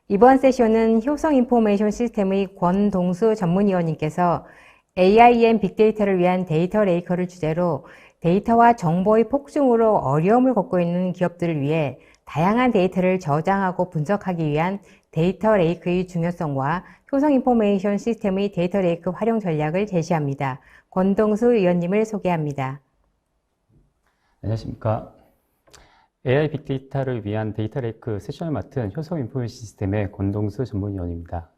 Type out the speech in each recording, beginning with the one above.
이번 세션은 효성 인포메이션 시스템의 권동수 전문위원님께서 AIM 빅데이터를 위한 데이터 레이커를 주제로 데이터와 정보의 폭증으로 어려움을 겪고 있는 기업들을 위해 다양한 데이터를 저장하고 분석하기 위한 데이터 레이크의 중요성과 효성 인포메이션 시스템의 데이터 레이크 활용 전략을 제시합니다. 권동수 위원님을 소개합니다. 안녕하십니까. AI 빅데이터를 위한 데이터 레이크 세션을 맡은 효성 인포메이션 시스템의 권동수 전문위원입니다.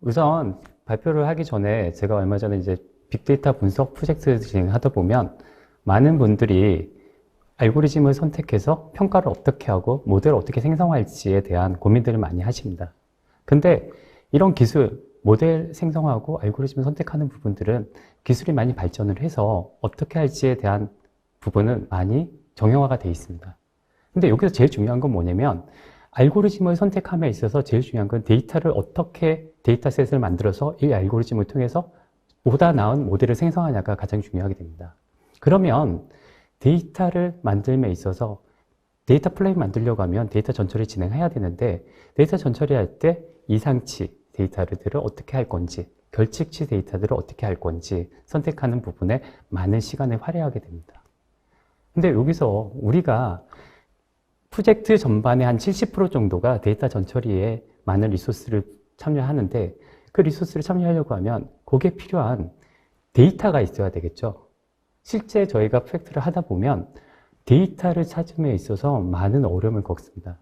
우선 발표를 하기 전에 제가 얼마 전에 이제 빅데이터 분석 프로젝트를 진행하다 보면 많은 분들이 알고리즘을 선택해서 평가를 어떻게 하고 모델을 어떻게 생성할지에 대한 고민들을 많이 하십니다. 근데 이런 기술, 모델 생성하고 알고리즘을 선택하는 부분들은 기술이 많이 발전을 해서 어떻게 할지에 대한 부분은 많이 정형화가 되어 있습니다. 근데 여기서 제일 중요한 건 뭐냐면 알고리즘을 선택함에 있어서 제일 중요한 건 데이터를 어떻게 데이터셋을 만들어서 이 알고리즘을 통해서 보다 나은 모델을 생성하냐가 가장 중요하게 됩니다. 그러면 데이터를 만들m에 있어서 데이터 플레임 만들려고 하면 데이터 전처리 진행해야 되는데 데이터 전처리 할 때 이상치 데이터들을 어떻게 할 건지 결칙치 데이터들을 어떻게 할 건지 선택하는 부분에 많은 시간을 할애하게 됩니다. 근데 여기서 우리가 프로젝트 전반의 한 70% 정도가 데이터 전처리에 많은 리소스를 참여하는데 그 리소스를 참여하려고 하면 거기에 필요한 데이터가 있어야 되겠죠. 실제 저희가 프로젝트를 하다 보면 데이터를 찾음에 있어서 많은 어려움을 겪습니다.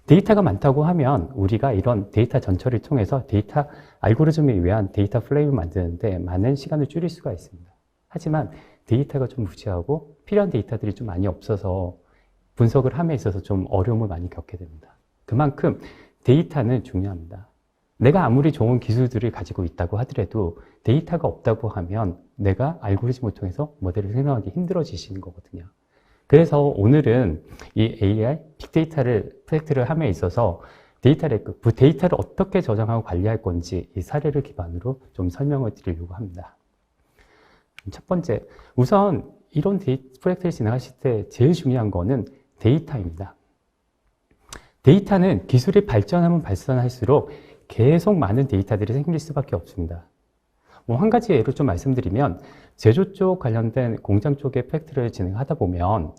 데이터가 많다고 하면 우리가 이런 데이터 전처리를 통해서 데이터 알고리즘에 의한 데이터 플레이를 만드는데 많은 시간을 줄일 수가 있습니다. 하지만 데이터가 좀 무지하고 필요한 데이터들이 좀 많이 없어서 분석을 함에 있어서 좀 어려움을 많이 겪게 됩니다. 그만큼 데이터는 중요합니다. 내가 아무리 좋은 기술들을 가지고 있다고 하더라도 데이터가 없다고 하면 내가 알고리즘을 통해서 모델을 생성하기 힘들어지시는 거거든요. 그래서 오늘은 이 AI 빅데이터를 프로젝트를 함에 있어서 데이터를 어떻게 저장하고 관리할 건지 이 사례를 기반으로 좀 설명을 드리려고 합니다. 첫 번째, 우선 이런 프로젝트를 진행하실 때 제일 중요한 거는 데이터입니다. 데이터는 기술이 발전하면 발전할수록 계속 많은 데이터들이 생길 수밖에 없습니다. 한 가지 예로 좀 말씀드리면 제조 쪽 관련된 공장 쪽의 프로젝트를 진행하다 보면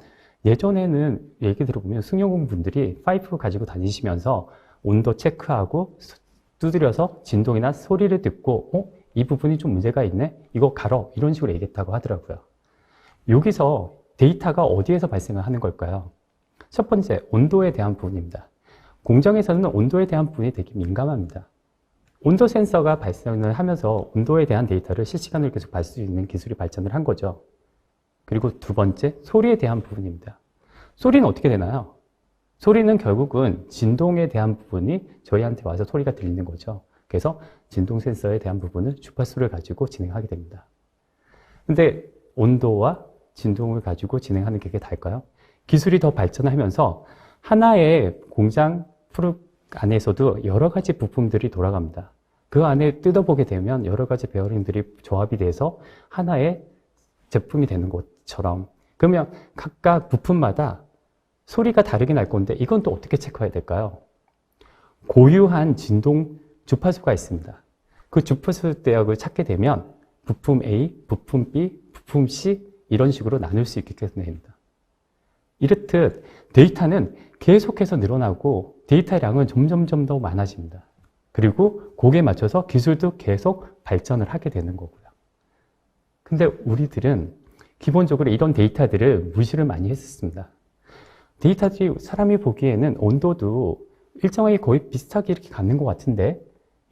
예전에는 얘기 들어보면 승용분들이 파이프 가지고 다니시면서 온도 체크하고 두드려서 진동이나 소리를 듣고 이 부분이 좀 문제가 있네? 이거 갈어. 이런 식으로 얘기했다고 하더라고요. 여기서 데이터가 어디에서 발생을 하는 걸까요? 첫 번째, 온도에 대한 부분입니다. 공장에서는 온도에 대한 부분이 되게 민감합니다. 온도 센서가 발생을 하면서 온도에 대한 데이터를 실시간으로 계속 받을 수 있는 기술이 발전을 한 거죠. 그리고 두 번째, 소리에 대한 부분입니다. 소리는 어떻게 되나요? 소리는 결국은 진동에 대한 부분이 저희한테 와서 소리가 들리는 거죠. 그래서 진동 센서에 대한 부분은 주파수를 가지고 진행하게 됩니다. 근데 온도와 진동을 가지고 진행하는 게 다일까요? 기술이 더 발전하면서 하나의 공장 프로 안에서도 여러 가지 부품들이 돌아갑니다. 그 안에 뜯어보게 되면 여러 가지 베어링들이 조합이 돼서 하나의 제품이 되는 것처럼 그러면 각각 부품마다 소리가 다르게 날 건데 이건 또 어떻게 체크해야 될까요? 고유한 진동 주파수가 있습니다. 그 주파수 대역을 찾게 되면 부품 A, 부품 B, 부품 C 이런 식으로 나눌 수 있게 됩니다. 이렇듯 데이터는 계속해서 늘어나고 데이터량은 점점 더 많아집니다. 그리고 거기에 맞춰서 기술도 계속 발전을 하게 되는 거고요. 근데 우리들은 기본적으로 이런 데이터들을 무시를 많이 했었습니다. 데이터들이 사람이 보기에는 온도도 일정하게 거의 비슷하게 이렇게 갖는 것 같은데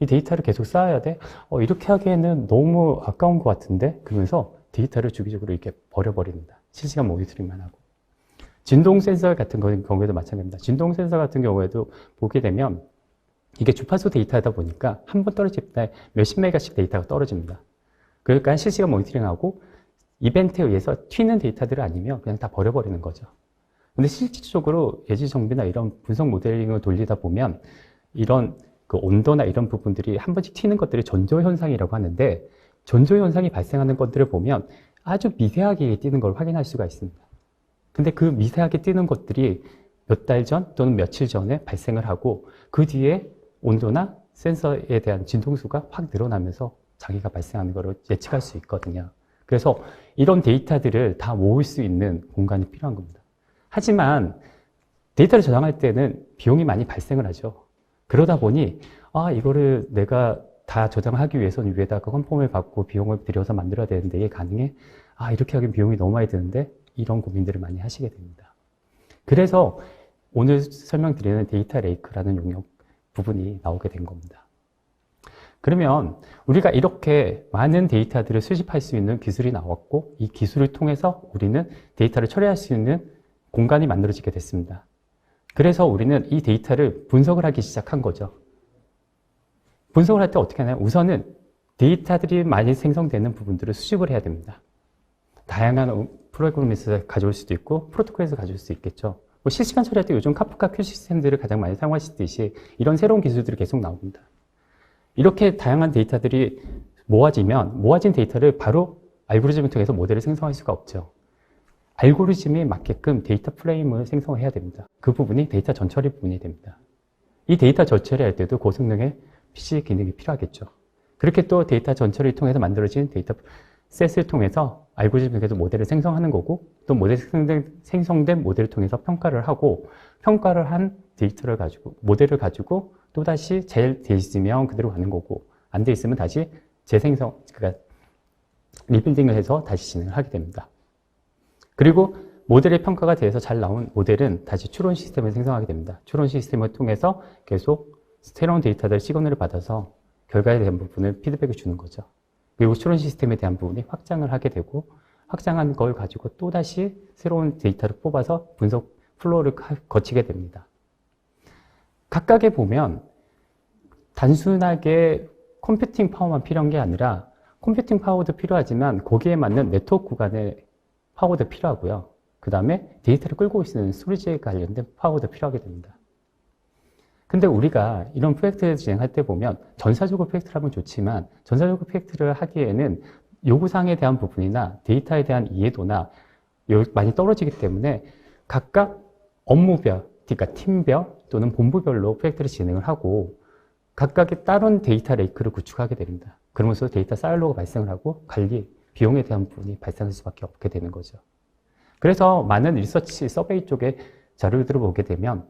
이 데이터를 계속 쌓아야 돼? 이렇게 하기에는 너무 아까운 것 같은데? 그러면서 데이터를 주기적으로 이렇게 버려버립니다. 실시간 모니터링만 하고. 진동 센서 같은 경우에도 마찬가지입니다. 진동 센서 같은 경우에도 보게 되면 이게 주파수 데이터다 보니까 한 번 떨어질 때 몇십 메가씩 데이터가 떨어집니다. 그러니까 실시간 모니터링하고 이벤트에 의해서 튀는 데이터들을 아니면 그냥 다 버려버리는 거죠. 근데 실질적으로 예지 정비나 이런 분석 모델링을 돌리다 보면 이런 그 온도나 이런 부분들이 한 번씩 튀는 것들이 전조현상이라고 하는데 전조현상이 발생하는 것들을 보면 아주 미세하게 뛰는 걸 확인할 수가 있습니다. 근데 그 미세하게 뛰는 것들이 몇 달 전 또는 며칠 전에 발생을 하고 그 뒤에 온도나 센서에 대한 진동수가 확 늘어나면서 장애가 발생하는 것을 예측할 수 있거든요. 그래서 이런 데이터들을 다 모을 수 있는 공간이 필요한 겁니다. 하지만 데이터를 저장할 때는 비용이 많이 발생을 하죠. 그러다 보니 이거를 내가 다 저장하기 위해서는 위에다가 컨펌을 받고 비용을 들여서 만들어야 되는데 이게 가능해? 이렇게 하긴 비용이 너무 많이 드는데 이런 고민들을 많이 하시게 됩니다. 그래서 오늘 설명드리는 데이터 레이크라는 용역 부분이 나오게 된 겁니다. 그러면 우리가 이렇게 많은 데이터들을 수집할 수 있는 기술이 나왔고 이 기술을 통해서 우리는 데이터를 처리할 수 있는 공간이 만들어지게 됐습니다. 그래서 우리는 이 데이터를 분석을 하기 시작한 거죠. 분석을 할 때 어떻게 하나요? 우선은 데이터들이 많이 생성되는 부분들을 수집을 해야 됩니다. 다양한 프로그램에서 가져올 수도 있고 프로토콜에서 가져올 수 있겠죠. 실시간 처리할 때 요즘 카프카 큐 시스템들을 가장 많이 사용하시듯이 이런 새로운 기술들이 계속 나옵니다. 이렇게 다양한 데이터들이 모아진 데이터를 바로 알고리즘을 통해서 모델을 생성할 수가 없죠. 알고리즘에 맞게끔 데이터 프레임을 생성해야 됩니다. 그 부분이 데이터 전처리 부분이 됩니다. 이 데이터 전처리할 때도 고성능의 PC 기능이 필요하겠죠. 그렇게 또 데이터 전처리를 통해서 만들어진 데이터 셋을 통해서 알고리즘을 통해서 모델을 생성하는 거고 또 생성된 모델을 통해서 평가를 하고 평가를 한 데이터를 가지고 모델을 가지고 또다시 돼 있으면 그대로 가는 거고 안 돼 있으면 다시 그러니까 리빌딩을 해서 다시 진행을 하게 됩니다. 그리고 모델의 평가가 돼서 잘 나온 모델은 다시 추론 시스템을 생성하게 됩니다. 추론 시스템을 통해서 계속 새로운 데이터들 시그널을 받아서 결과에 대한 부분을 피드백을 주는 거죠. 그리고 추론 시스템에 대한 부분이 확장을 하게 되고 확장한 걸 가지고 또다시 새로운 데이터를 뽑아서 분석 플로우를 거치게 됩니다. 각각에 보면 단순하게 컴퓨팅 파워만 필요한 게 아니라 컴퓨팅 파워도 필요하지만 거기에 맞는 네트워크 구간의 파워도 필요하고요. 그 다음에 데이터를 끌고 있는 스토리지에 관련된 파워도 필요하게 됩니다. 근데 우리가 이런 프로젝트를 진행할 때 보면 전사적으로 프로젝트를 하면 좋지만 전사적으로 프로젝트를 하기에는 요구사항에 대한 부분이나 데이터에 대한 이해도나 많이 떨어지기 때문에 각각 업무별, 그러니까 팀별 또는 본부별로 프로젝트를 진행을 하고 각각의 다른 데이터 레이크를 구축하게 됩니다. 그러면서 데이터 사일로가 발생을 하고 관리, 비용에 대한 부분이 발생할 수밖에 없게 되는 거죠. 그래서 많은 리서치 서베이 쪽의 자료들을 보게 되면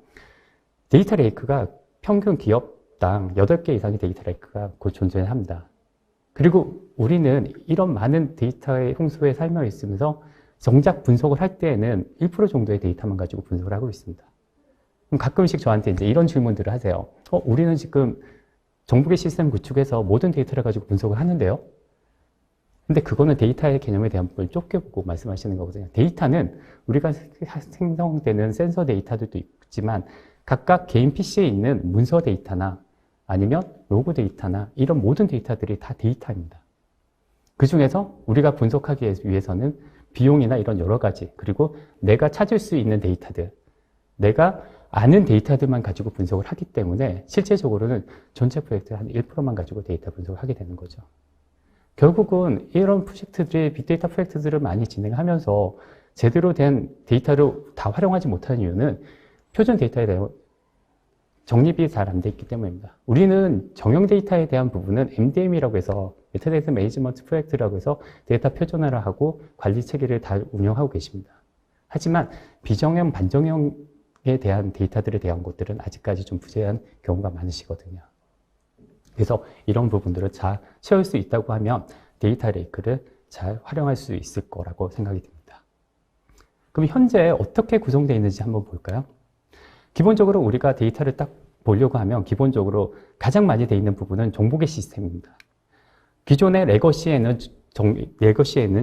데이터 레이크가 평균 기업당 8개 이상의 데이터 레이크가 곧 존재합니다. 그리고 우리는 이런 많은 데이터의 홍수에 살며 있으면서 정작 분석을 할 때에는 1% 정도의 데이터만 가지고 분석을 하고 있습니다. 그럼 가끔씩 저한테 이제 이런 질문들을 하세요. 우리는 지금 정보계 시스템 구축해서 모든 데이터를 가지고 분석을 하는데요. 근데 그거는 데이터의 개념에 대한 부분을 좁게 보고 말씀하시는 거거든요. 데이터는 우리가 생성되는 센서 데이터들도 있지만 각각 개인 PC에 있는 문서 데이터나 아니면 로그 데이터나 이런 모든 데이터들이 다 데이터입니다. 그 중에서 우리가 분석하기 위해서는 비용이나 이런 여러 가지 그리고 내가 찾을 수 있는 데이터들 내가 아는 데이터들만 가지고 분석을 하기 때문에 실제적으로는 전체 프로젝트의 한 1%만 가지고 데이터 분석을 하게 되는 거죠. 결국은 이런 프로젝트들이 빅데이터 프로젝트들을 많이 진행하면서 제대로 된 데이터를 다 활용하지 못하는 이유는 표준 데이터에 대한 정립이 잘 안 돼 있기 때문입니다. 우리는 정형 데이터에 대한 부분은 MDM이라고 해서 메타데이터 매니지먼트 프로젝트라고 해서 데이터 표준화를 하고 관리 체계를 다 운영하고 계십니다. 하지만 비정형, 반정형에 대한 데이터들에 대한 것들은 아직까지 좀 부재한 경우가 많으시거든요. 그래서 이런 부분들을 잘 채울 수 있다고 하면 데이터 레이크를 잘 활용할 수 있을 거라고 생각이 듭니다. 그럼 현재 어떻게 구성되어 있는지 한번 볼까요? 기본적으로 우리가 데이터를 딱 보려고 하면 기본적으로 가장 많이 되어 있는 부분은 정보계 시스템입니다. 기존의 레거시에는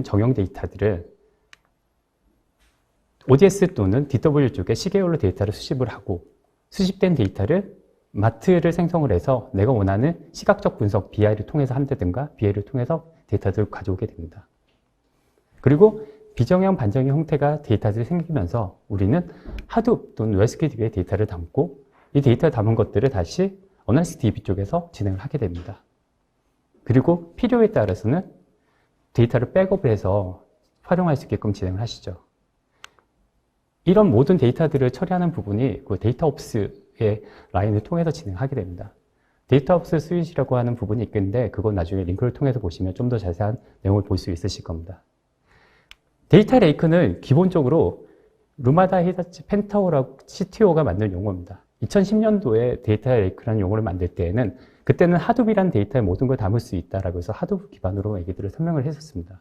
정형 데이터들을 ODS 또는 DW 쪽에 시계열로 데이터를 수집을 하고 수집된 데이터를 마트를 생성을 해서 내가 원하는 시각적 분석 BI를 통해서 한다든가 BA를 통해서 데이터들을 가져오게 됩니다. 그리고 비정형, 반정형 형태가 데이터들이 생기면서 우리는 하둡 또는 웨스키DB에 데이터를 담고 이 데이터를 담은 것들을 다시 어널리스 DB 쪽에서 진행을 하게 됩니다. 그리고 필요에 따라서는 데이터를 백업을 해서 활용할 수 있게끔 진행을 하시죠. 이런 모든 데이터들을 처리하는 부분이 그 데이터옵스의 라인을 통해서 진행하게 됩니다. 데이터옵스 스윗이라고 하는 부분이 있는데 그건 나중에 링크를 통해서 보시면 좀 더 자세한 내용을 볼 수 있으실 겁니다. 데이터 레이크는 기본적으로 루마다 히다치 펜타오라고 CTO가 만든 용어입니다. 2010년도에 데이터 레이크라는 용어를 만들 때에는 그때는 하둡이라는 데이터에 모든 걸 담을 수 있다라고 해서 하둡 기반으로 얘기들을 설명을 했었습니다.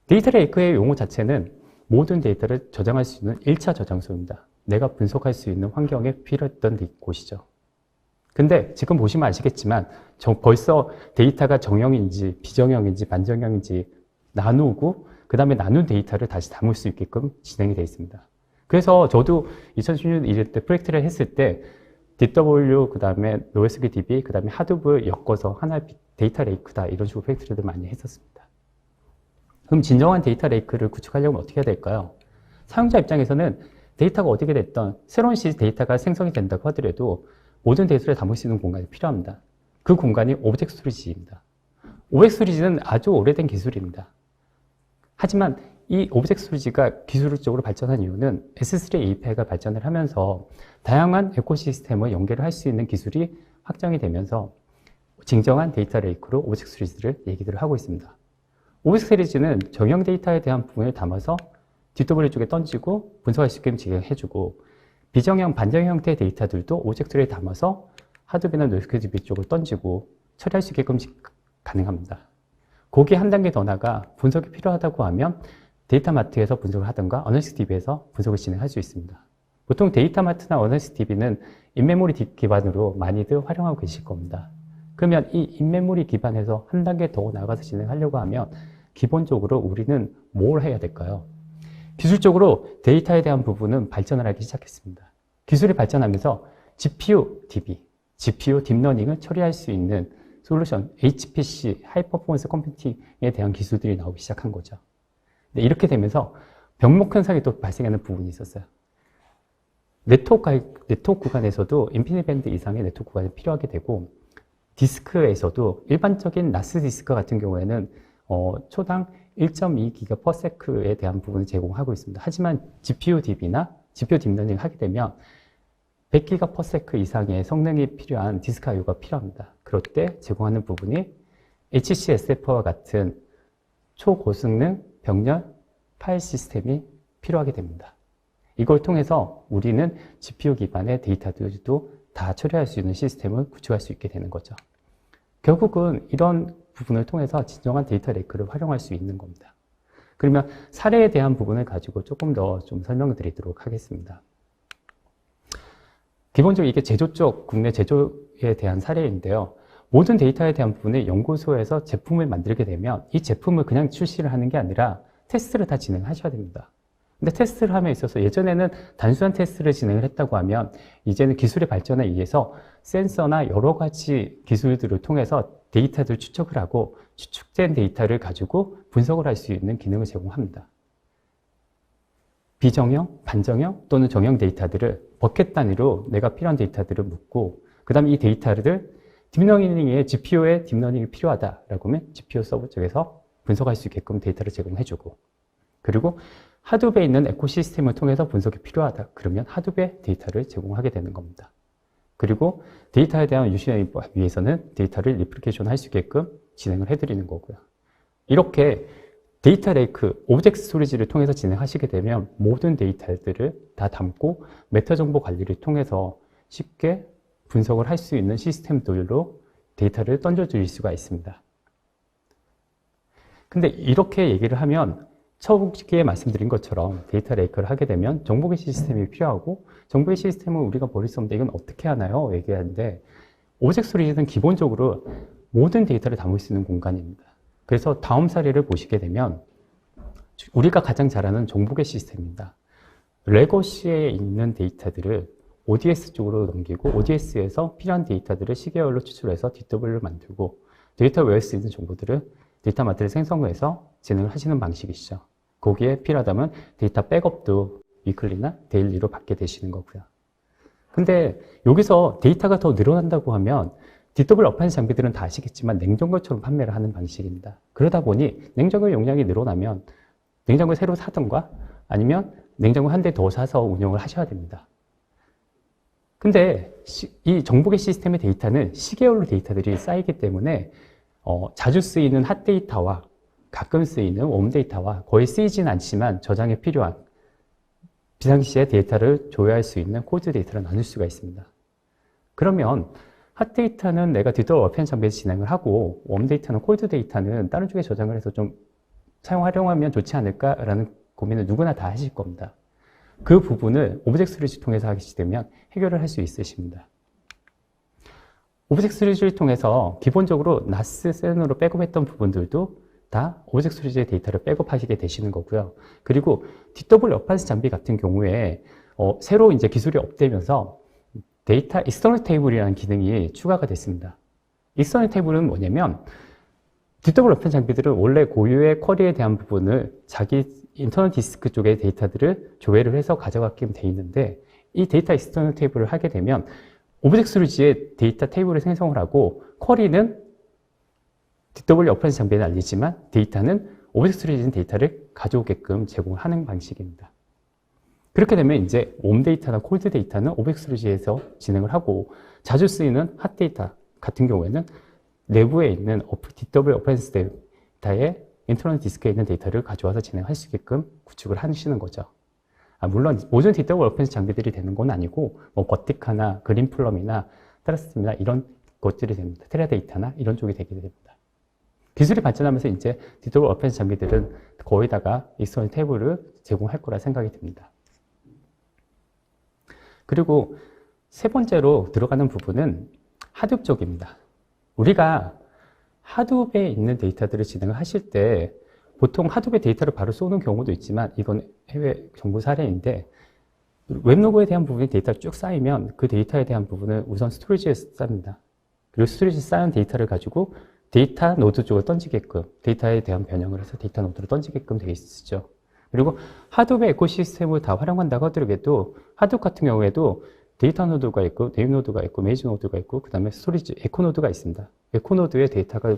데이터 레이크의 용어 자체는 모든 데이터를 저장할 수 있는 1차 저장소입니다. 내가 분석할 수 있는 환경에 필요했던 곳이죠. 근데 지금 보시면 아시겠지만 벌써 데이터가 정형인지 비정형인지 반정형인지 나누고 그 다음에 나눈 데이터를 다시 담을 수 있게끔 진행이 되어 있습니다. 그래서 저도 2016년 이럴 때 프로젝트를 했을 때 DW, 그 다음에 NoSQDB, 그 다음에 하둡을 엮어서 하나의 데이터 레이크다 이런 식으로 프로젝트를 많이 했었습니다. 그럼 진정한 데이터 레이크를 구축하려면 어떻게 해야 될까요? 사용자 입장에서는 데이터가 어떻게 됐던 새로운 데이터가 생성이 된다고 하더라도 모든 데이터를 담을 수 있는 공간이 필요합니다. 그 공간이 오브젝트 스토리지입니다. 오브젝트 스토리지는 아주 오래된 기술입니다. 하지만 이 오브젝트 스토리지가 기술적으로 발전한 이유는 S3 API가 발전을 하면서 다양한 에코시스템을 연결을 할 수 있는 기술이 확장이 되면서 진정한 데이터 레이크로 오브젝트 스토리지를 얘기를 하고 있습니다. 오브젝트 스토리지는 정형 데이터에 대한 부분을 담아서 DW 쪽에 던지고 분석할 수 있게 진행해주고 비정형, 반정형 형태의 데이터들도 오브젝트를 담아서 하둡이나 NoSQDB 쪽을 던지고 처리할 수 있게끔 가능합니다. 거기에 한 단계 더 나가 분석이 필요하다고 하면 데이터마트에서 분석을 하든가 NoSQDB에서 분석을 진행할 수 있습니다. 보통 데이터마트나 NoSQDB는 인메모리 기반으로 많이들 활용하고 계실 겁니다. 그러면 이 인메모리 기반에서 한 단계 더 나가서 진행하려고 하면 기본적으로 우리는 뭘 해야 될까요? 기술적으로 데이터에 대한 부분은 발전을 하기 시작했습니다. 기술이 발전하면서 GPU DB, GPU 딥러닝을 처리할 수 있는 솔루션, HPC, 하이 퍼포먼스 컴퓨팅에 대한 기술들이 나오기 시작한 거죠. 근데 이렇게 되면서 병목 현상이 또 발생하는 부분이 있었어요. 네트워크 구간에서도 인피니트 밴드 이상의 네트워크 구간이 필요하게 되고 디스크에서도 일반적인 나스 디스크 같은 경우에는 초당 1.2GPs에 대한 부분을 제공하고 있습니다. 하지만 GPU DB나 GPU 딥러닝을 하게 되면 100GPs 이상의 성능이 필요한 디스크 IO가 필요합니다. 그럴 때 제공하는 부분이 HCSF와 같은 초고성능 병렬 파일 시스템이 필요하게 됩니다. 이걸 통해서 우리는 GPU 기반의 데이터들도 다 처리할 수 있는 시스템을 구축할 수 있게 되는 거죠. 결국은 이런 부분을 통해서 진정한 데이터 레이크를 활용할 수 있는 겁니다. 그러면 사례에 대한 부분을 가지고 조금 더 좀 설명을 드리도록 하겠습니다. 기본적으로 이게 제조 쪽, 국내 제조에 대한 사례인데요. 모든 데이터에 대한 부분을 연구소에서 제품을 만들게 되면 이 제품을 그냥 출시를 하는 게 아니라 테스트를 다 진행하셔야 됩니다. 근데 테스트를 함에 있어서 예전에는 단순한 테스트를 진행을 했다고 하면 이제는 기술의 발전에 의해서 센서나 여러 가지 기술들을 통해서 데이터를 추적을 하고 추측된 데이터를 가지고 분석을 할 수 있는 기능을 제공합니다. 비정형, 반정형 또는 정형 데이터들을 버켓 단위로 내가 필요한 데이터들을 묻고 그 다음에 이 데이터를 딥러닝에 GPU의 딥러닝이 필요하다라고 하면 GPU 서버 쪽에서 분석할 수 있게끔 데이터를 제공해주고 그리고 하둡에 있는 에코시스템을 통해서 분석이 필요하다. 그러면 하둡의 데이터를 제공하게 되는 겁니다. 그리고 데이터에 대한 유신을 위해서는 데이터를 리플리케이션 할 수 있게끔 진행을 해드리는 거고요. 이렇게 데이터 레이크, 오브젝트 스토리지를 통해서 진행하시게 되면 모든 데이터들을 다 담고 메타 정보 관리를 통해서 쉽게 분석을 할 수 있는 시스템들로 데이터를 던져드릴 수가 있습니다. 근데 이렇게 얘기를 하면 초기에 말씀드린 것처럼 데이터 레이크를 하게 되면 정보계 시스템이 필요하고 정보계 시스템은 우리가 버릴 수 없는데 이건 어떻게 하나요? 얘기하는데 오브젝트 스토리지는 기본적으로 모든 데이터를 담을 수 있는 공간입니다. 그래서 다음 사례를 보시게 되면 우리가 가장 잘 아는 정보계 시스템입니다. 레거시에 있는 데이터들을 ODS 쪽으로 넘기고 ODS에서 필요한 데이터들을 시계열로 추출해서 DW를 만들고 데이터 웨어스에 있는 정보들을 데이터 마트를 생성해서 진행을 하시는 방식이시죠. 거기에 필요하다면 데이터 백업도 위클리나 데일리로 받게 되시는 거고요. 근데 여기서 데이터가 더 늘어난다고 하면 DW 어파인 장비들은 다 아시겠지만 냉장고처럼 판매를 하는 방식입니다. 그러다 보니 냉장고 용량이 늘어나면 냉장고를 새로 사든가 아니면 냉장고 한 대 더 사서 운영을 하셔야 됩니다. 근데 이 정보계 시스템의 데이터는 시계열로 데이터들이 쌓이기 때문에 자주 쓰이는 핫데이터와 가끔 쓰이는 웜데이터와 거의 쓰이진 않지만 저장에 필요한 비상시에 데이터를 조회할 수 있는 콜드 데이터를 나눌 수가 있습니다. 그러면 핫데이터는 내가 디지털 워펜 장비에서 진행을 하고 웜데이터는 콜드 데이터는 다른 쪽에 저장을 해서 좀 활용하면 좋지 않을까라는 고민을 누구나 다 하실 겁니다. 그 부분을 오브젝트 스토리지 통해서 하시게 되면 해결을 할 수 있으십니다. 오브젝트 스토리지를 통해서 기본적으로 NAS, SAN으로 백업했던 부분들도 다 오브젝트 스토리지의 데이터를 백업하시게 되시는 거고요. 그리고 DW 어판스 장비 같은 경우에 새로 이제 기술이 업되면서 데이터 익스터널 테이블이라는 기능이 추가가 됐습니다. 익스터널 테이블은 뭐냐면 DW 어펜 장비들은 원래 고유의 쿼리에 대한 부분을 자기 인터널 디스크 쪽의 데이터들을 조회를 해서 가져가게 돼 있는데 이 데이터 익스터널 테이블을 하게 되면 오브젝트 스토리지의 데이터 테이블을 생성을 하고 쿼리는 DW 어펜 장비에 알리지만 데이터는 오브젝트 스토리지 데이터를 가져오게끔 제공하는 방식입니다. 그렇게 되면 이제 웜 데이터나 콜드 데이터는 오브젝트 스토리지에서 진행을 하고 자주 쓰이는 핫 데이터 같은 경우에는 내부에 있는 DW 어펜스 데이터의 인터널 디스크에 있는 데이터를 가져와서 진행할 수 있게끔 구축을 하시는 거죠. 물론 모든 DW 어펜스 장비들이 되는 건 아니고 뭐 버티카나 그린플럼이나 트러스트나 이런 것들이 됩니다. 테라데이터나 이런 쪽이 되게 됩니다. 기술이 발전하면서 이제 DW 어펜스 장비들은 거의다가 익스터널 테이블을 제공할 거라 생각이 듭니다. 그리고 세 번째로 들어가는 부분은 하둡 쪽입니다. 우리가 하둡에 있는 데이터들을 진행을 하실 때 보통 하둡의 데이터를 바로 쏘는 경우도 있지만 이건 해외 정부 사례인데 웹로그에 대한 부분이 데이터가 쭉 쌓이면 그 데이터에 대한 부분을 우선 스토리지에 쌉니다. 그리고 스토리지에 쌓인 데이터를 가지고 데이터 노드 쪽으로 던지게끔 데이터에 대한 변형을 해서 데이터 노드로 던지게끔 되어 있죠. 그리고 하둡의 에코시스템을 다 활용한다고 하더라도 하둡 같은 경우에도 데이터 노드가 있고 네임 노드가 있고 메이지 노드가 있고 그 다음에 스토리지 에코 노드가 있습니다. 에코 노드에 데이터가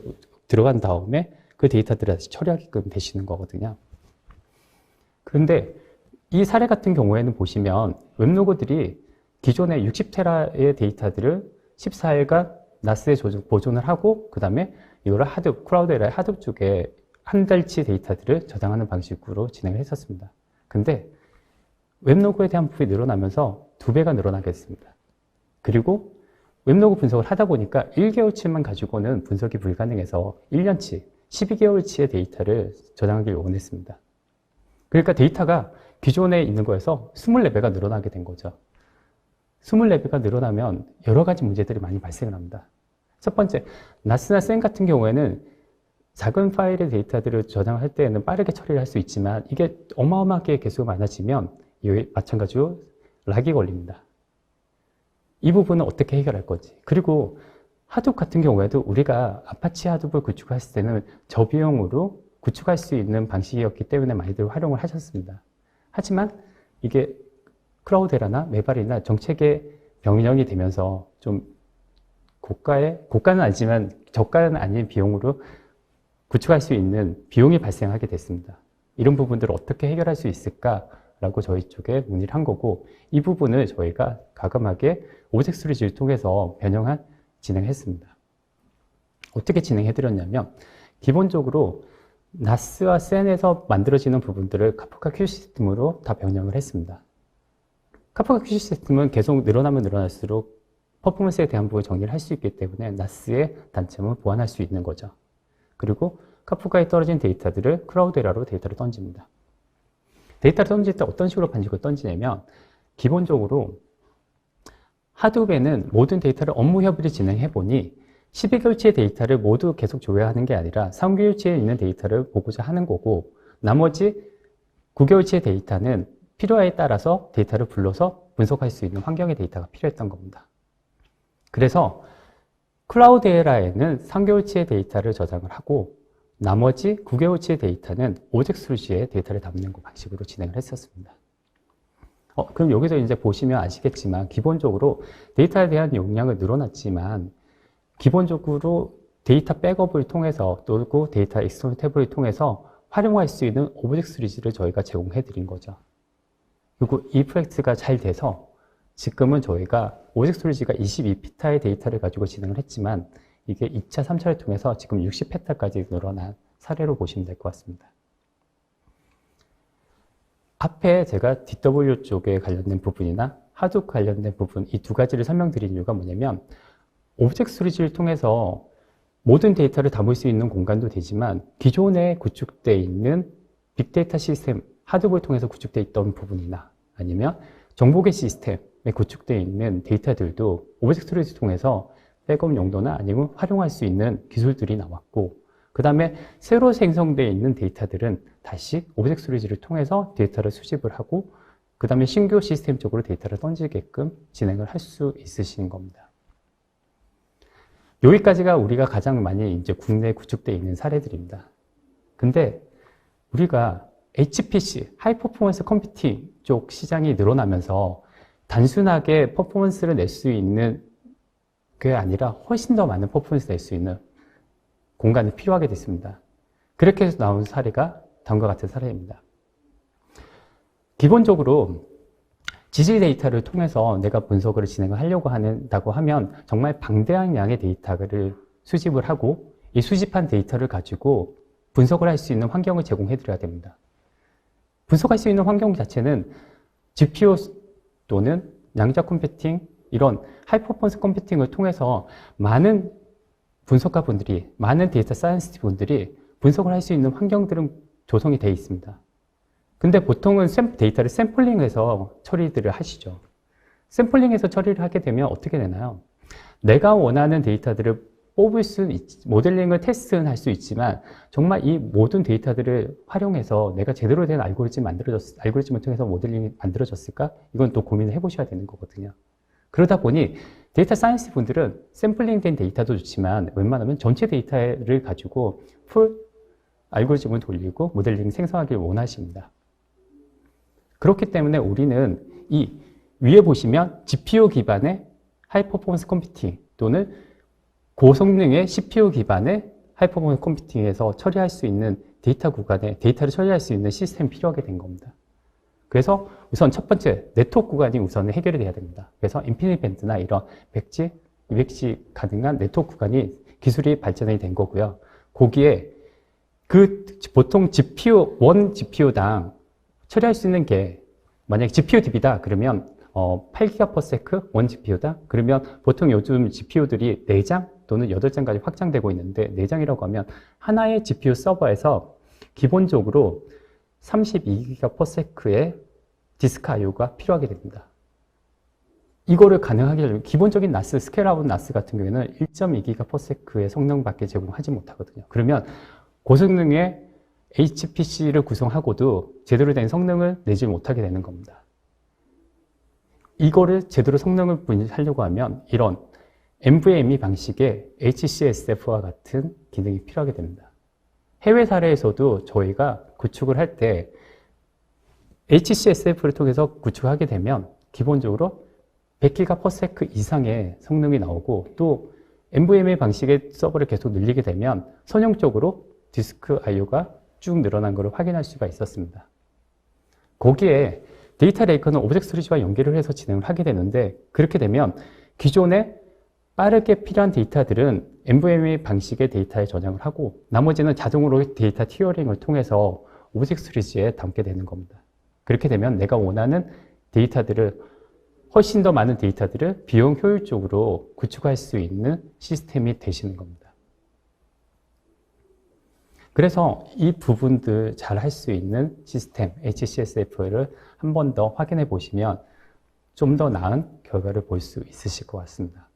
들어간 다음에 그 데이터들을 다시 처리하게끔 되시는 거거든요. 그런데 이 사례 같은 경우에는 보시면 웹로그들이 기존의 60테라의 데이터들을 14일간 NAS에 보존을 하고 그 다음에 이거를 하둡, 클라우드에라의 하둡 쪽에 한 달치 데이터들을 저장하는 방식으로 진행을 했었습니다. 근데 웹로그에 대한 부분이 늘어나면서 2배가 늘어나게 됐습니다. 그리고 웹로그 분석을 하다 보니까 1개월치만 가지고는 분석이 불가능해서 1년치, 12개월치의 데이터를 저장하길 원했습니다. 그러니까 데이터가 기존에 있는 거에서 24배가 늘어나게 된 거죠. 24배가 늘어나면 여러 가지 문제들이 많이 발생을 합니다. 첫 번째, NAS나 SAN 같은 경우에는 작은 파일의 데이터들을 저장할 때에는 빠르게 처리를 할 수 있지만 이게 어마어마하게 개수가 많아지면 이게 마찬가지로 락이 걸립니다. 이 부분은 어떻게 해결할 건지. 그리고 하둡 같은 경우에도 우리가 아파치 하둡을 구축했을 때는 저비용으로 구축할 수 있는 방식이었기 때문에 많이들 활용을 하셨습니다. 하지만 이게 클라우데라나 메발이나 정책의 변경이 되면서 좀 고가는 아니지만 저가는 아닌 비용으로 구축할 수 있는 비용이 발생하게 됐습니다. 이런 부분들을 어떻게 해결할 수 있을까라고 저희 쪽에 문의를 한 거고 이 부분을 저희가 과감하게 오브젝트 스토리지를 통해서 변형한 진행했습니다. 어떻게 진행해드렸냐면 기본적으로 NAS와 SAN에서 만들어지는 부분들을 카프카 큐 시스템으로 다 변형을 했습니다. 카프카 큐 시스템은 계속 늘어나면 늘어날수록 퍼포먼스에 대한 부분을 정리를 할 수 있기 때문에 NAS의 단점을 보완할 수 있는 거죠. 그리고 카프카에 떨어진 데이터들을 클라우드에라로 데이터를 던집니다. 데이터를 던질 때 어떤 식으로 방식을 던지냐면 기본적으로 하둡에는 모든 데이터를 업무 협의를 진행해 보니 12개월치의 데이터를 모두 계속 조회하는 게 아니라 3개월치에 있는 데이터를 보고자 하는 거고 나머지 9개월치의 데이터는 필요에 따라서 데이터를 불러서 분석할 수 있는 환경의 데이터가 필요했던 겁니다. 그래서 클라우드에라에는 3개월치의 데이터를 저장을 하고 나머지 9개월치의 데이터는 오브젝트 스토리지에 데이터를 담는 방식으로 진행을 했었습니다. 그럼 여기서 이제 보시면 아시겠지만 기본적으로 데이터에 대한 용량은 늘어났지만 기본적으로 데이터 백업을 통해서 또 데이터 익스터널 탭을 통해서 활용할 수 있는 오브젝트 스토리지를 저희가 제공해 드린 거죠. 그리고 이 프로젝트가 잘 돼서 지금은 저희가 오브젝트 스토리지가 22피타의 데이터를 가지고 진행을 했지만 이게 2차, 3차를 통해서 지금 60페타까지 늘어난 사례로 보시면 될 것 같습니다. 앞에 제가 DW 쪽에 관련된 부분이나 하둡 관련된 부분 이 두 가지를 설명드린 이유가 뭐냐면 오브젝트 스토리지를 통해서 모든 데이터를 담을 수 있는 공간도 되지만 기존에 구축되어 있는 빅데이터 시스템 하둡을 통해서 구축되어 있던 부분이나 아니면 정보계 시스템에 구축되어 있는 데이터들도 오브젝트 스토리지를 통해서 백업 용도나 아니면 활용할 수 있는 기술들이 나왔고 그 다음에 새로 생성되어 있는 데이터들은 다시 오브젝트 스토리지를 통해서 데이터를 수집을 하고 그 다음에 신규 시스템 쪽으로 데이터를 던지게끔 진행을 할 수 있으신 겁니다. 여기까지가 우리가 가장 많이 이제 국내에 구축되어 있는 사례들입니다. 근데 우리가 HPC, 하이 퍼포먼스 컴퓨팅 쪽 시장이 늘어나면서 단순하게 퍼포먼스를 낼 수 있는 게 아니라 훨씬 더 많은 퍼포먼스를 낼 수 있는 공간이 필요하게 됐습니다. 그렇게 해서 나온 사례가 다음과 같은 사례입니다. 기본적으로 지질 데이터를 통해서 내가 분석을 진행을 하려고 한다고 하면 정말 방대한 양의 데이터를 수집을 하고 이 수집한 데이터를 가지고 분석을 할 수 있는 환경을 제공해 드려야 됩니다. 분석할 수 있는 환경 자체는 GPU 또는 양자 컴퓨팅 이런 하이 퍼포먼스 컴퓨팅을 통해서 많은 분석가분들이 많은 데이터 사이언티스트 분들이 분석을 할 수 있는 환경들은 조성이 되어 있습니다. 근데 보통은 데이터를 샘플링해서 처리들을 하시죠. 샘플링해서 처리를 하게 되면 어떻게 되나요? 내가 원하는 데이터들을 뽑을 수는 모델링을 테스트는 할 수 있지만 정말 이 모든 데이터들을 활용해서 내가 제대로 된 알고리즘을 통해서 모델링이 만들어졌을까? 이건 또 고민을 해보셔야 되는 거거든요. 그러다 보니 데이터 사이언스 분들은 샘플링된 데이터도 좋지만 웬만하면 전체 데이터를 가지고 풀 알고리즘을 돌리고 모델링 생성하기를 원하십니다. 그렇기 때문에 우리는 이 위에 보시면 GPU 기반의 하이 퍼포먼스 컴퓨팅 또는 고성능의 CPU 기반의 하이 퍼포먼스 컴퓨팅에서 처리할 수 있는 데이터 구간에 데이터를 처리할 수 있는 시스템이 필요하게 된 겁니다. 그래서 우선 첫 번째 네트워크 구간이 우선 해결이 돼야 됩니다. 그래서 인피니트 밴드나 이런 100G, 200G 가능한 네트워크 구간이 기술이 발전이 된 거고요. 거기에 보통 원 GPU당 처리할 수 있는 게 만약에 GPU DB다 그러면 8GB/s 원 GPU다 그러면 보통 요즘 GPU들이 4장 또는 8장까지 확장되고 있는데 4장이라고 하면 하나의 GPU 서버에서 기본적으로 32GB/s의 디스크 IO가 필요하게 됩니다. 이거를 가능하게 하려면 기본적인 NAS, 스케일아웃 NAS 같은 경우에는 1.2GB/s의 성능밖에 제공하지 못하거든요. 그러면 고성능의 HPC를 구성하고도 제대로 된 성능을 내지 못하게 되는 겁니다. 이거를 제대로 성능을 하려고 하면 이런 NVMe 방식의 HCSF와 같은 기능이 필요하게 됩니다. 해외 사례에서도 저희가 구축을 할 때 HCSF를 통해서 구축하게 되면 기본적으로 100GB/s 이상의 성능이 나오고 또 NVMe 방식의 서버를 계속 늘리게 되면 선형적으로 디스크 IO가 쭉 늘어난 것을 확인할 수가 있었습니다. 거기에 데이터 레이커는 오브젝트 스토리지와 연결을 해서 진행을 하게 되는데 그렇게 되면 기존에 빠르게 필요한 데이터들은 NVMe 방식의 데이터에 저장을 하고 나머지는 자동으로 데이터 티어링을 통해서 오브젝트 스토리지에 담게 되는 겁니다. 그렇게 되면 내가 원하는 데이터들을 훨씬 더 많은 데이터들을 비용 효율적으로 구축할 수 있는 시스템이 되시는 겁니다. 그래서 이 부분들 잘 할 수 있는 시스템 HCSF를 한 번 더 확인해 보시면 좀 더 나은 결과를 볼 수 있으실 것 같습니다.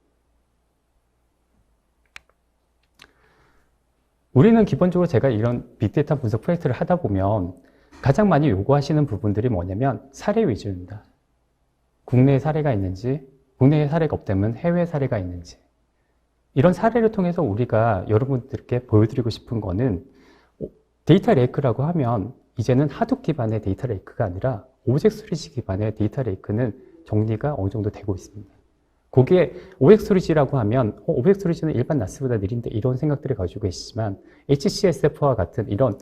우리는 기본적으로 제가 이런 빅데이터 분석 프로젝트를 하다 보면 가장 많이 요구하시는 부분들이 뭐냐면 사례 위주입니다. 국내에 사례가 있는지, 국내에 사례가 없다면 해외 사례가 있는지 이런 사례를 통해서 우리가 여러분들께 보여드리고 싶은 거는 데이터 레이크라고 하면 이제는 하둡 기반의 데이터 레이크가 아니라 오브젝트 스토리지 기반의 데이터 레이크는 정리가 어느 정도 되고 있습니다. 거기에 오브젝트 스토리지라고 하면 오브젝트 스토리지는 일반 NAS보다 느린데 이런 생각들을 가지고 계시지만 HCSF와 같은 이런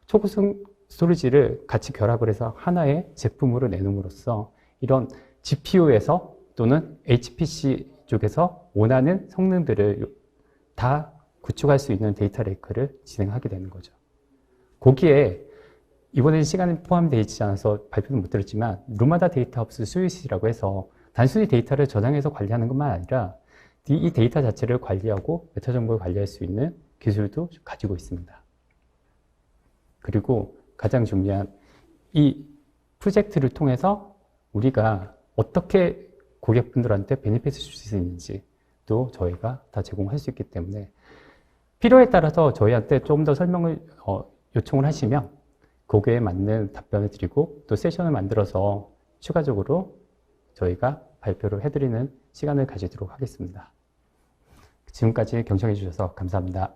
초고속 스토리지를 같이 결합을 해서 하나의 제품으로 내놓음으로써 이런 GPU에서 또는 HPC 쪽에서 원하는 성능들을 다 구축할 수 있는 데이터 레이크를 진행하게 되는 거죠. 거기에 이번에는 시간이 포함되어 있지 않아서 발표는 못 드렸지만 루마다 데이터하우스 스위치라고 해서 단순히 데이터를 저장해서 관리하는 것만 아니라 이 데이터 자체를 관리하고 메타 정보를 관리할 수 있는 기술도 가지고 있습니다. 그리고 가장 중요한 이 프로젝트를 통해서 우리가 어떻게 고객분들한테 베네핏을 줄 수 있는지 또 저희가 다 제공할 수 있기 때문에 필요에 따라서 저희한테 조금 더 설명을 요청을 하시면 거기에 맞는 답변을 드리고 또 세션을 만들어서 추가적으로 저희가 발표를 해드리는 시간을 가지도록 하겠습니다. 지금까지 경청해 주셔서 감사합니다.